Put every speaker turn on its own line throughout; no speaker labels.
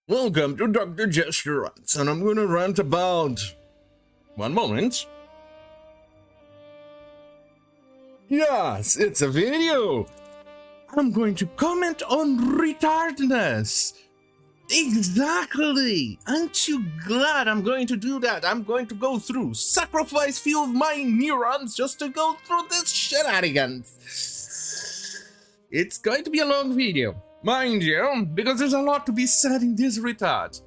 Welcome to Dr. Jester Rants, and I'm gonna rant about... One moment. Yes, it's a video! I'm going to comment on retardness! Exactly! Aren't you glad I'm going to do that? I'm going to go through, sacrifice few of my neurons just to go through this shenanigans. It's going to be a long video. Mind you, because there's a lot to be said in this retard.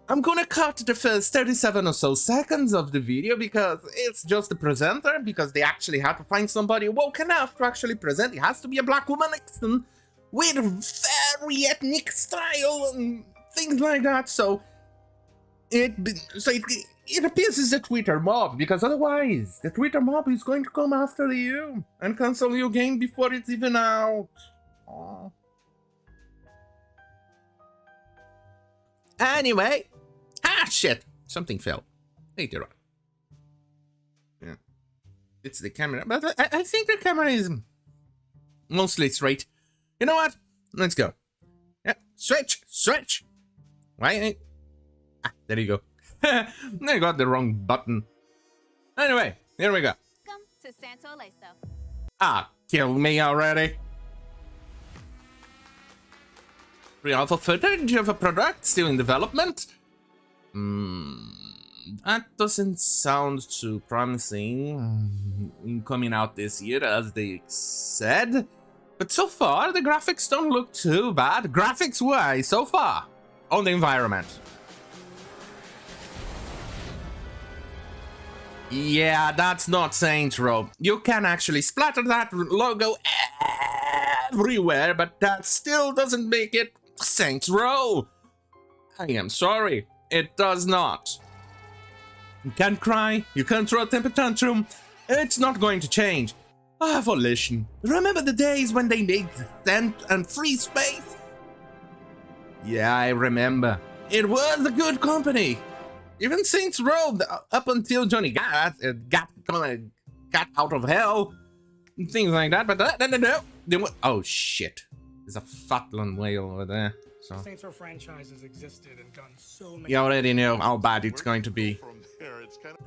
I'm gonna cut the first 37 or so seconds of the video because it's just the presenter, because they actually had to find somebody woke enough to actually present. It has to be a black woman next to them with very ethnic style and things like that, so it appeases the Twitter mob, because otherwise the Twitter mob is going to come after you and cancel your game before it's even out. Aww. Anyway, shit, something fell. Later on. Yeah, it's the camera, but I think the camera is mostly straight. You know what? Let's go. Yeah, switch. Why? There you go. I got the wrong button. Anyway, here we go.
Welcome to Santo Leso.
Kill me already. Pre-alpha footage of a product still in development? That doesn't sound too promising in coming out this year, as they said. But so far, the graphics don't look too bad. Graphics-wise, so far, on the environment. Yeah, that's not Saints Row. You can actually splatter that logo everywhere, but that still doesn't make it Saints Row. I am sorry, it does not. You can't cry, you can't throw a temper tantrum. It's not going to change. Volition. Remember the days when they made Descent and Free Space? Yeah, I remember. It was a good company. Even Saints Row, up until Johnny got out of hell, and things like that. But no. Oh shit! There's a Fatland whale over there. So
Saints Row franchises existed and done so many.
you already know how bad it's going to be.
From there, it's kind of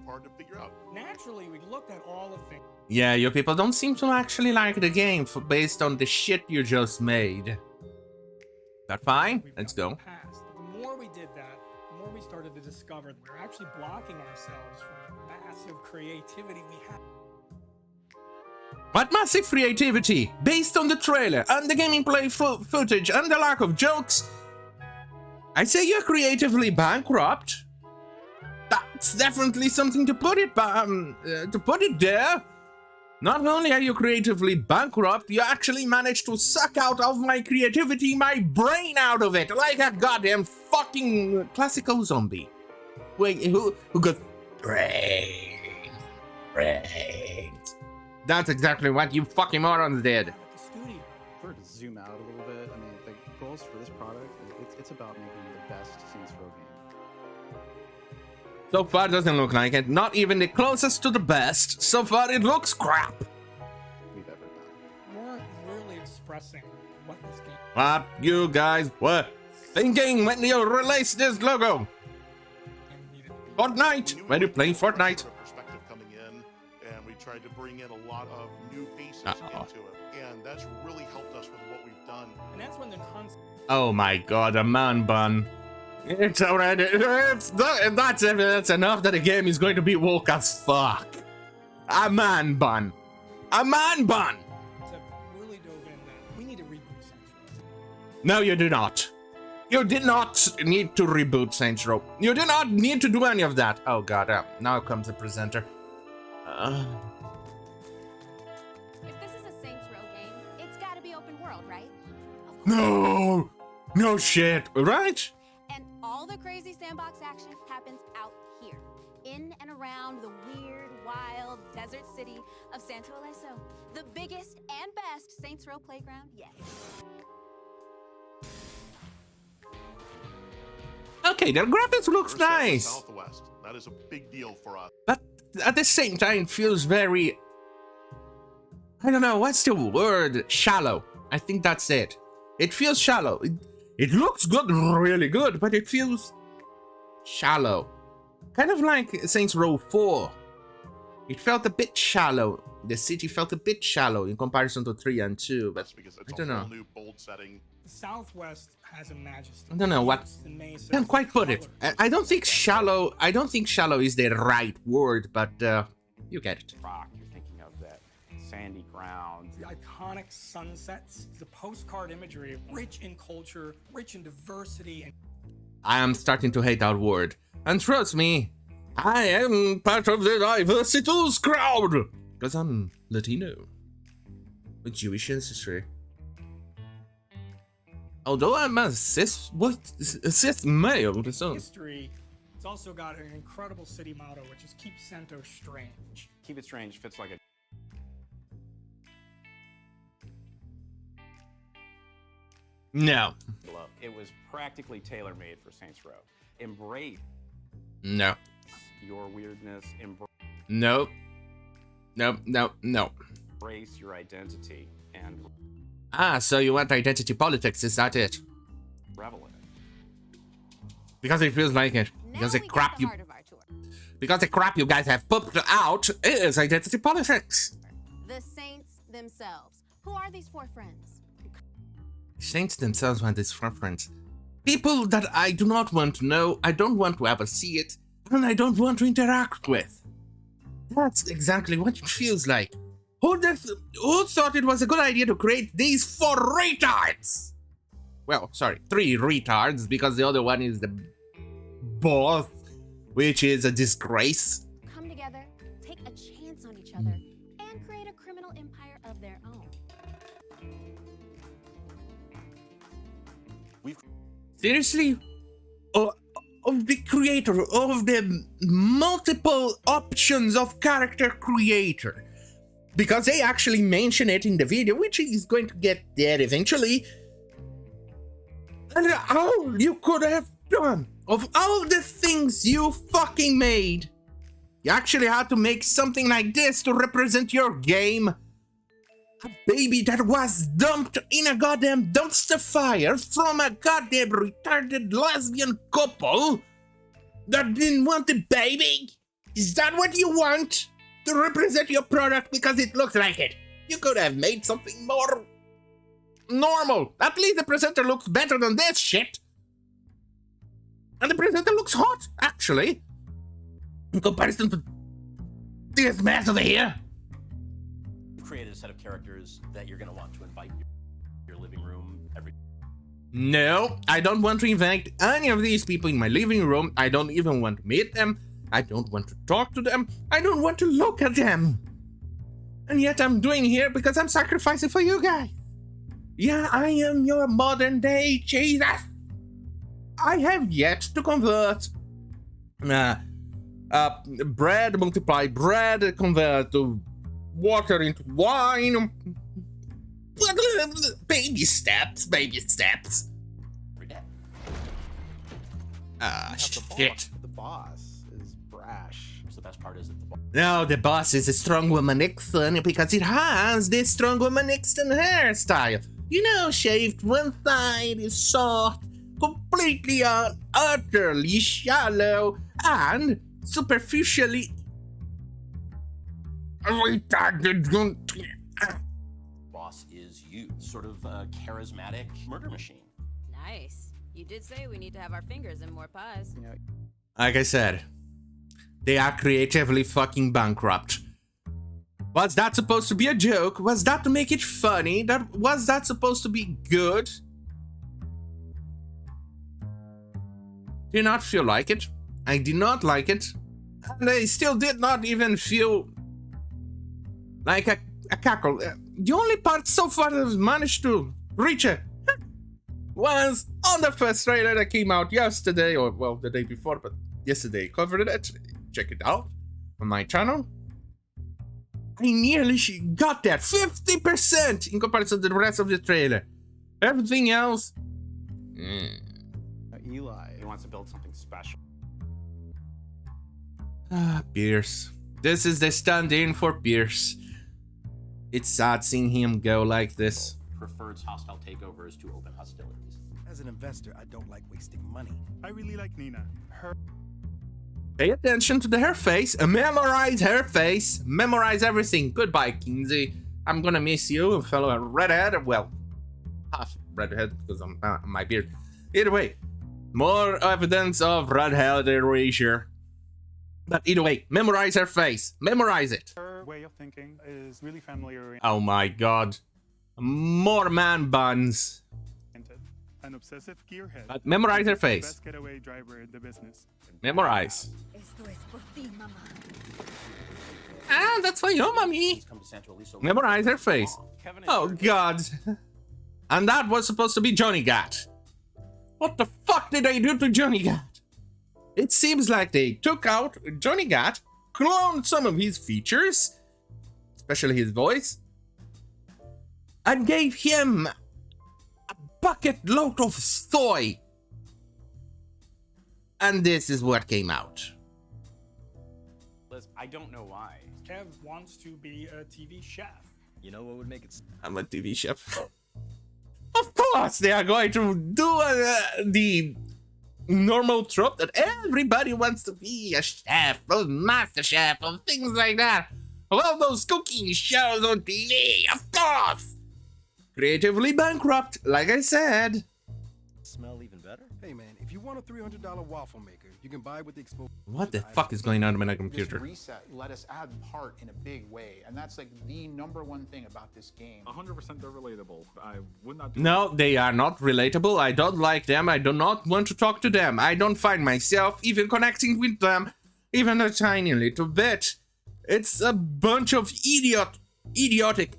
hard to figure out.
Naturally, we looked at all of things.
Yeah, you people don't seem to actually like the game based on the shit you just made. That fine? Let's go.
Past. The more we did that, the more we started to discover that we were actually blocking ourselves from the massive creativity we had.
What massive creativity? Based on the trailer and the gameplay footage and the lack of jokes? I say you're creatively bankrupt. That's definitely something to put it there. Not only are you creatively bankrupt, you actually managed to suck out of my creativity my brain out of it, like a goddamn fucking classical zombie. Wait, who got brains? That's exactly what you fucking morons did.
At the studio.
For to zoom out a little bit, I mean, the goals for this product, it's about making the best Saints Row game.
So far, it doesn't look like it. Not even the closest to the best. So far, it looks crap.
We've ever done.
We weren't really expressing what this game.
What you guys were thinking when you released this logo?
needed to be.
Fortnite! When you play Fortnite?
Perspective coming in, and we tried to bring in a lot of new faces into it, and that's really helped us with what we've done.
And that's when the concept.
Oh my god, a man bun. It's already. That's enough that the game is going to be woke as fuck. A man bun. A man bun!
Really dove in that we need to reboot Saints Row.
No, you do not. You did not need to reboot Saints Row. You did not need to do any of that. Oh god, now comes the presenter.
If this is a Saints Row game, it's gotta be open world, right? Of course.
No! No shit, right?
And all the crazy sandbox action happens out here, in and around the weird, wild desert city of Santo Leso, the biggest and best Saints Row playground yet.
Okay, the graphics looks
We're set in the
nice.
Southwest. That is a big deal for us.
But at the same time, it feels very... I don't know, what's the word? Shallow. I think that's it. It feels shallow. It looks good, really good, but it feels shallow. Kind of like Saints Row 4. It felt a bit shallow. The city felt a bit shallow in comparison to 3 and 2, but
That's because it's
I don't
a
know.
whole new bold setting.
The Southwest has a majesty.
I don't know what.
The Mesa
Can't
is
quite put it.
color.
I don't think shallow. I don't think shallow is the right word, but you get it.
Rock, you're thinking of that sandy ground.
The iconic sunsets, the postcard imagery, rich in culture, rich in diversity, and
I am starting to hate that word, and trust me, I am part of the diversity's crowd because I'm Latino with Jewish ancestry. Although I'm a cis male, so
history. It's also got an incredible city motto, which is "Keep Cento Strange."
Keep It Strange fits like a
no,
glove. It was practically tailor-made for Saints Row. Embrace
no,
your weirdness,
no, no, no, no.
embrace your identity, and
Ah, so you want identity politics? Is that it?
revel in it.
Because it feels like it. Because the
now we
crap
get the
you.
heart of our tour.
Because the crap you guys have pooped out is identity politics.
The Saints themselves. Who are these 4 friends?
Saints themselves want this reference. People that I do not want to know, I don't want to ever see it, and I don't want to interact with. That's exactly what it feels like. Who thought it was a good idea to create these 4 retards? Well, sorry, 3 retards, because the other one is the boss, which is a disgrace.
Come together, take a chance on each other, and create a criminal empire of their own.
Seriously? Of the creator, of the multiple options of character creator. Because they actually mention it in the video, which is going to get there eventually. And all you could have done, of all the things you fucking made, you actually had to make something like this to represent your game. A baby that was dumped in a goddamn dumpster fire from a goddamn retarded lesbian couple that didn't want the baby? Is that what you want? To represent your product because it looks like it? You could have made something more normal. At least the presenter looks better than this shit. And the presenter looks hot, actually. In comparison to this mess over here.
Created a set of characters that you're going to want to invite your living room every.
No, I don't want to invite any of these people in my living room. I don't even want to meet them. I don't want to talk to them. I don't want to look at them. And yet I'm doing here because I'm sacrificing for you guys. Yeah, I am your modern day Jesus. I have yet to convert bread, multiply bread, convert to water into wine. Baby steps, baby steps.
every day.
Shit.
The boss is brash.
So the best part is that the
No, the boss is a strong woman Nixon because it has this strong woman Nixon hairstyle. You know, shaved one side is soft, completely utterly shallow, and superficially retarded.
boss is you, sort of a charismatic murder machine.
Nice. You did say we need to have our fingers in more pies.
You know,
Like I said, they are creatively fucking bankrupt. Was that supposed to be a joke? Was that to make it funny? Was that supposed to be good? Did not feel like it. I did not like it. And I still did not even feel like a cackle. The only part so far that I've managed to reach it was on the first trailer that came out yesterday, or well, the day before, but yesterday covered it. Check it out on my channel. I nearly got there, 50% in comparison to the rest of the trailer. Everything else,
Eli.
He wants to build something special.
Pierce. This is the stand-in for Pierce. It's sad seeing him go like this.
prefers hostile takeovers to open hostilities.
As an investor, I don't like wasting money.
I really like Nina.
Pay attention to her face, memorize her face, memorize everything. Goodbye, Kinsey. I'm gonna miss you, fellow redhead. Well, half redhead because I'm my beard. Either way, more evidence of redhead erasure. But either way, memorize her face. Memorize it.
Her way of thinking is really family-oriented.
Oh my god. More man buns.
An obsessive gearhead.
But memorize her face.
Best getaway driver in the business.
Memorize. Ah, that's for you, mommy. Memorize her face. Oh god. And that was supposed to be Johnny Gat. What the fuck did they do to Johnny Gat? It seems like they took out Johnny Gat, cloned some of his features, especially his voice, and gave him a bucket load of soy. And this is what came out.
Liz, I don't know why.
Kev wants to be a TV chef.
You know what would make it?
I'm a TV chef. Of course, they are going to do the normal trope that everybody wants to be a chef, a master chef, or things like that. Well, those cooking shows on TV, of course. Creatively bankrupt, like I said.
Smell even better? Hey man, if you want a $300 waffle maker, you can buy with the exposure.
What the fuck is going on with my computer?
This reset let us add part in a big way, and that's like the #1 thing about this game.
100% they're relatable. I would not do
No, they are not relatable. I don't like them. I do not want to talk to them. I don't find myself even connecting with them, even a tiny little bit. It's a bunch of idiotic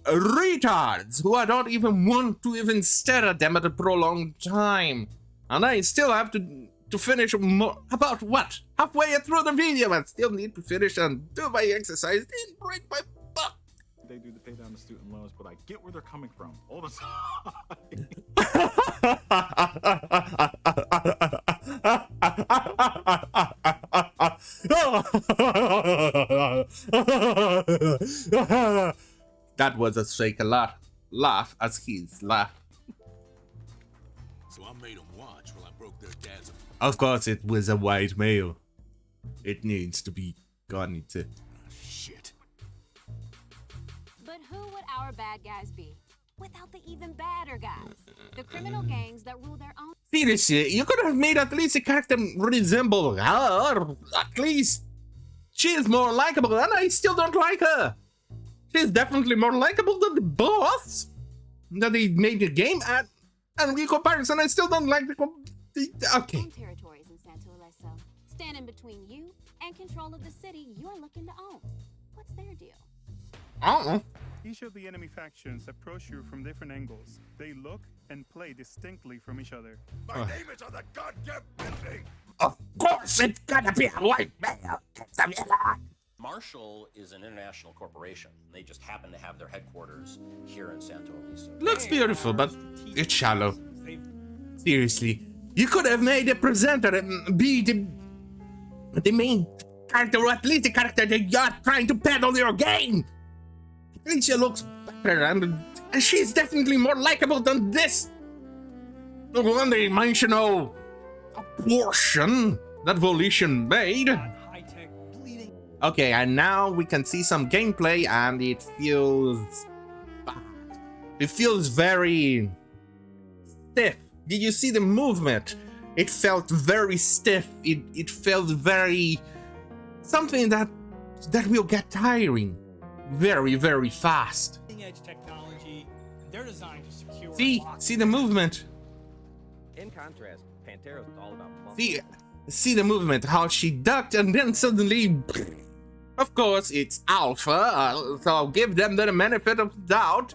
retards who I don't even want to even stare at them at a prolonged time. And I still have to finish more, about what? Halfway through the video, I still need to finish and do my exercise. Didn't break my butt.
They do to pay down the student loans, but I get where they're coming from all the
time. That was a fake laugh as his laugh.
So I made them watch while I broke their dad's.
Of course, it was a white male. It needs to be gone to.
Shit.
But who would our bad guys be without the even badder guys? The criminal gangs that rule their own.
Seriously, you could have made at least a character resemble her. At least she is more likable, and I still don't like her. She's definitely more likable than the boss that they made the game at. And in comparison, I still don't like the. Okay.
Territories in Santo Ileso stand in between you and control of the city you're looking to own. What's their deal?
Each of the enemy factions approach you from different angles. They look and play distinctly from each other.
My name is on the goddamn building.
Of course, it's gonna be a white male.
Marshall is an international corporation. They just happen to have their headquarters here in Santo Ileso.
Looks beautiful, but it's shallow. Seriously, you could have made the presenter be the main character, or at least the character that you're trying to peddle your game. At least she looks better, and she's definitely more likable than this one-dimensional portion that Volition made. Okay, and now we can see some gameplay, and it feels bad. It feels very stiff. Did you see the movement? It felt very stiff. It felt very something that will get tiring very, very fast.
Edge technology, they're designed to secure.
See the movement.
In contrast, Pantero's all about.
See the movement, how she ducked and then suddenly. Of course, it's alpha, so I'll give them the benefit of the doubt.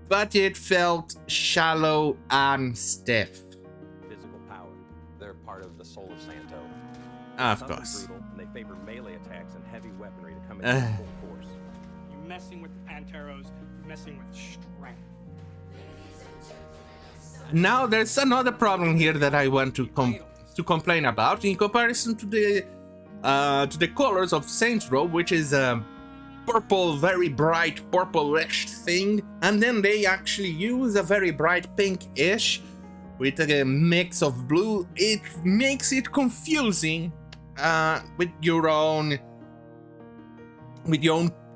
But it felt shallow and stiff.
Physical power. They're part of the soul of Santo.
Of course.
Brutal, and they favor melee attacks and heavy weaponry to come in full force.
You're messing with the Panteros, you're messing with strength.
Now there's another problem here that I want to complain about in comparison to the colors of Saints Row, which is purple, very bright purplish thing, and then they actually use a very bright pink-ish with a mix of blue. It makes it confusing with your own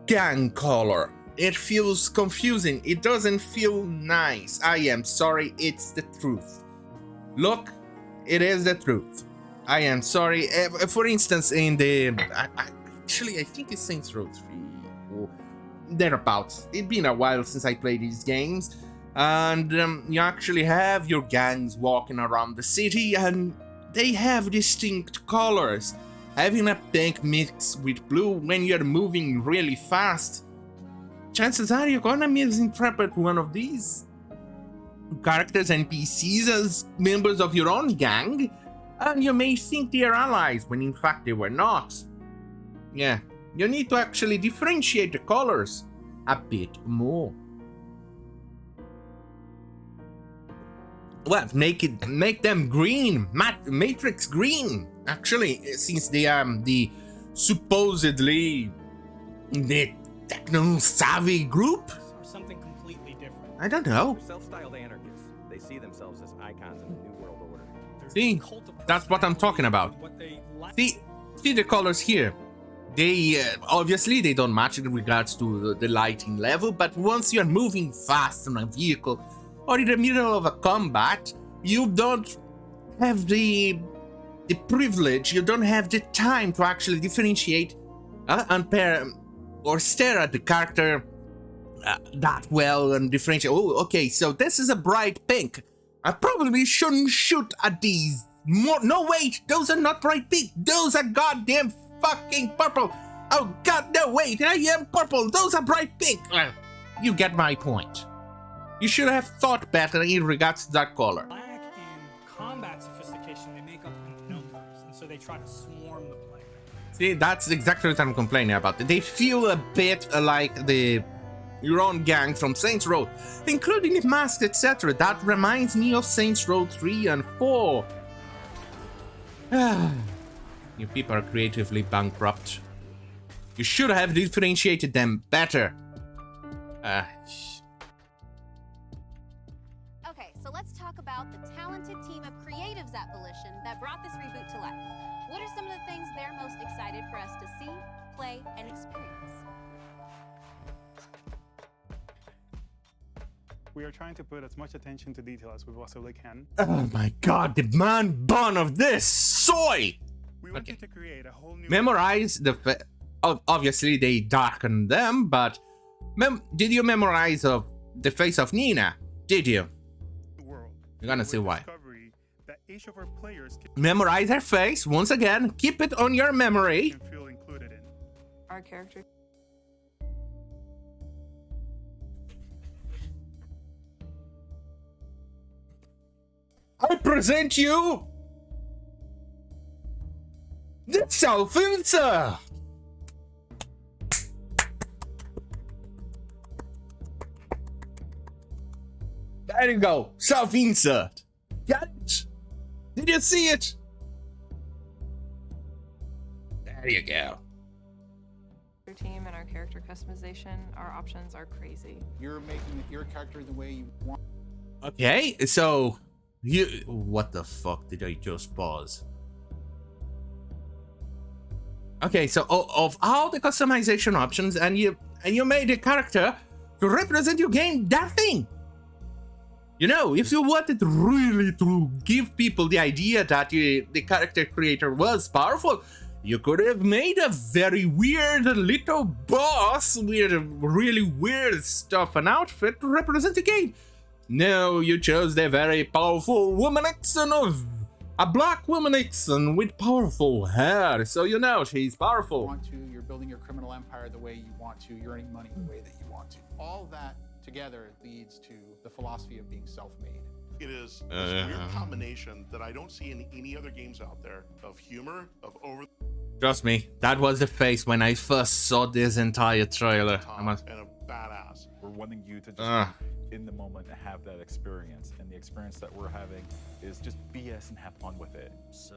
gang color. It feels confusing. It doesn't feel nice. I am sorry, it's the truth. Look, it is the truth. I am sorry. For instance, in the actually, I think it's Saints Row 3 or thereabouts. It's been a while since I played these games, and you actually have your gangs walking around the city, and they have distinct colors. Having a pink mix with blue when you're moving really fast, chances are you're gonna misinterpret one of these characters, NPCs, as members of your own gang, and you may think they are allies when in fact they were not. Yeah, you need to actually differentiate the colors a bit more. Well, make them green, Matrix green. Actually, since they are the supposedly the techno-savvy group,
Or something completely different.
I don't know.
Self-styled anarchists. They see themselves as icons in the new world order.
See, that's what I'm talking about. See the colors here. They obviously they don't match in regards to the lighting level, but once you're moving fast on a vehicle or in the middle of a combat, you don't have the privilege, you don't have the time to actually differentiate and pair or stare at the character that well and differentiate. Oh, okay, so this is a bright pink. I probably shouldn't shoot at these. No, wait, those are not bright pink. Those are goddamn fucking purple. Oh god, no, wait, I am purple. Those are bright pink. You get my point. You should have thought better in regards to that color.
Lack in combat sophistication, they make up in numbers, and so they try to swarm the player.
See, that's exactly what I'm complaining about. They feel a bit like your own gang from Saints Row, including the mask, etc. That reminds me of Saints Row 3 and 4. You people are creatively bankrupt. You should have differentiated them better.
Okay, so let's talk about the talented team of creatives at Volition that brought this reboot to life. What are some of the things they're most excited for us to see, play, and experience?
We are trying to put as much attention to detail as we possibly can.
Oh my god, the man bun of this soy!
We wanted to create a whole new...
Memorize the... Obviously, they darkened them, but... Did you memorize of the face of Nina? Did you?
World.
You're gonna see why.
That each of our players can
Memorize her face, once again. Keep it on your memory.
feel included in.
Our character.
I present you... the self-insert! There you go, self-insert. Got it? Did you see it? There you go.
Team and our character customization, our options are crazy.
You're making your character the way you want.
Okay, so you... What the fuck did I just pause? Okay, so of all the customization options, and you made a character to represent your game, that thing. You know, if you wanted really to give people the idea that the character creator was powerful, you could have made a very weird little boss with really weird stuff and outfit to represent the game. No, you chose the very powerful woman Ixon of a black woman Ixon with powerful hair, so you know she's powerful.
You're building your criminal empire the way you want to, you're earning money the way that you want to. All that together leads to the philosophy of being self-made.
It is this weird combination that I don't see in any other games out there of humor, of over...
Trust me, that was the face when I first saw this entire trailer.
and a badass.
We're wanting you to just in the moment have that experience, and the experience that we're having is just BS and have fun with it. So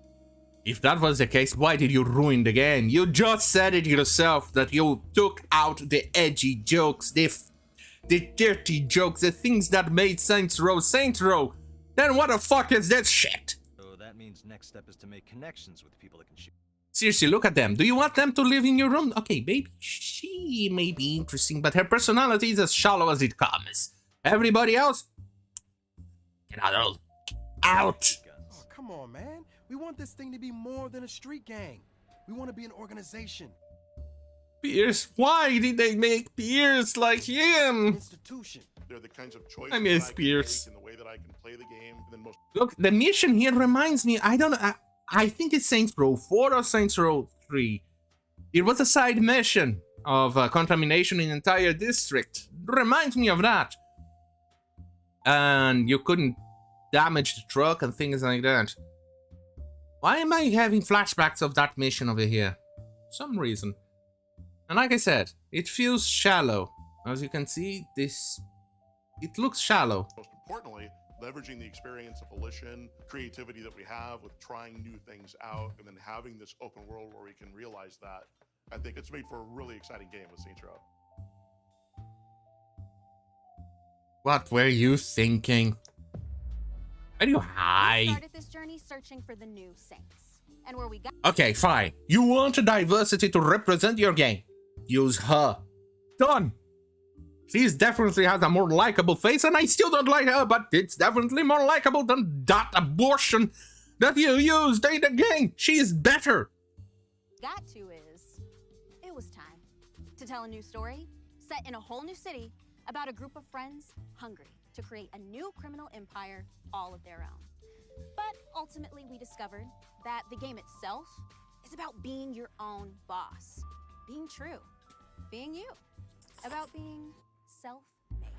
if that was the case, why did you ruin the game? You just said it yourself that you took out the edgy jokes, the the dirty jokes, the things that made Saints Row Saints Row, then what the fuck is that shit?
So that means next step is to make connections with people that can shoot.
Seriously, look at them. Do you want them to live in your room? Okay, maybe she may be interesting, but her personality is as shallow as it comes. Everybody else? Get out. Out!
Oh, come on, man. We want this thing to be more than a street gang. We want to be an organization.
Pierce? Why did they make Pierce like him?
Institution.
They're the kinds of choices
I miss
that I
Pierce.
can make in the way that I can play the game. And then most
Look, the mission here reminds me, I think it's Saints Row 4 or Saints Row 3. It was a side mission of contamination in an entire district. Reminds me of that. And you couldn't damage the truck and things like that. Why am I having flashbacks of that mission over here? For some reason. And like I said, it feels shallow. As you can see, it looks shallow.
most importantly, leveraging the experience of Volition, creativity that we have with trying new things out, and then having this open world where we can realize that. I think it's made for a really exciting game with Saints Row.
What were you thinking? Are you
We
high?
started this journey searching for the new Saints. And where we got
Okay, fine. You want a diversity to represent your game. Use her. Done. She's definitely has a more likable face, and I still don't like her, but it's definitely more likable than that abortion that you used in the game. She is better.
to is, it was time to tell a new story set in a whole new city about a group of friends hungry to create a new criminal empire all of their own. But ultimately we discovered that the game itself is about being your own boss, being true, being you, about being self-made.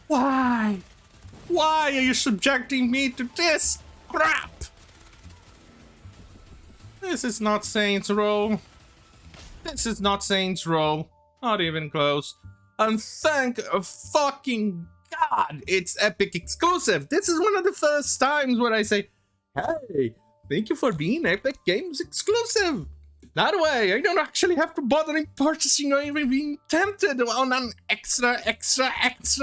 Why? Why are you subjecting me to this crap? This is not Saints Row. This is not Saints Row. Not even close. And thank fucking God it's Epic exclusive. This is one of the first times when I say, hey, thank you for being Epic Games exclusive. That way, I don't actually have to bother in purchasing or even being tempted on an extra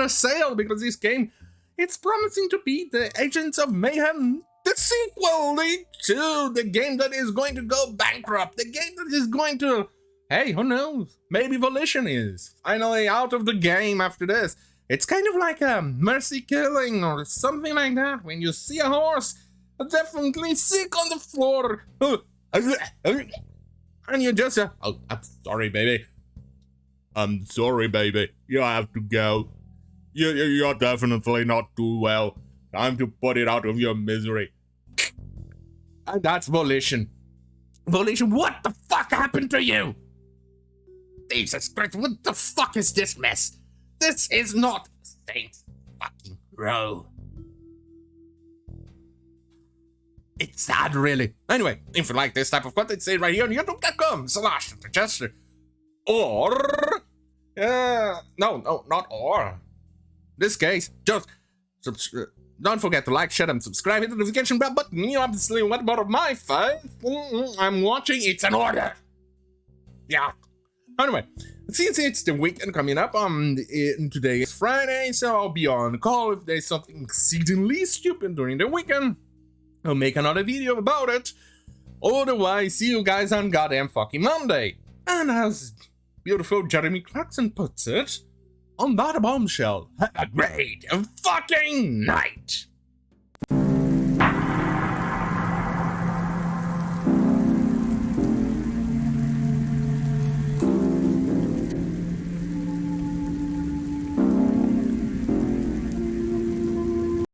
sale, because this game, it's promising to be the Agents of Mayhem, the sequel to the game that is going to go bankrupt, the game that is going to, hey, who knows, maybe Volition is finally out of the game after this. It's kind of like a mercy killing or something like that. When you see a horse, definitely sick on the floor, and you just oh, I'm sorry, baby. I'm sorry, baby. You have to go. You're definitely not too well. Time to put it out of your misery. And that's Volition. Volition, what the fuck happened to you? Jesus Christ, what the fuck is this mess? This is not Saints fucking Row. It's sad, really. Anyway, if you like this type of content, say it right here on youtube.com/Jester. Or, no, not or. This case, just don't forget to like, share, and subscribe. Hit the notification bell button. You obviously what about my face? I'm watching. It's an order. Yeah. Anyway, since it's the weekend coming up, today is Friday, so I'll be on call if there's something exceedingly stupid during the weekend. I'll make another video about it. Otherwise, see you guys on goddamn fucking Monday. And as beautiful Jeremy Clarkson puts it, on that bombshell, have a great fucking night.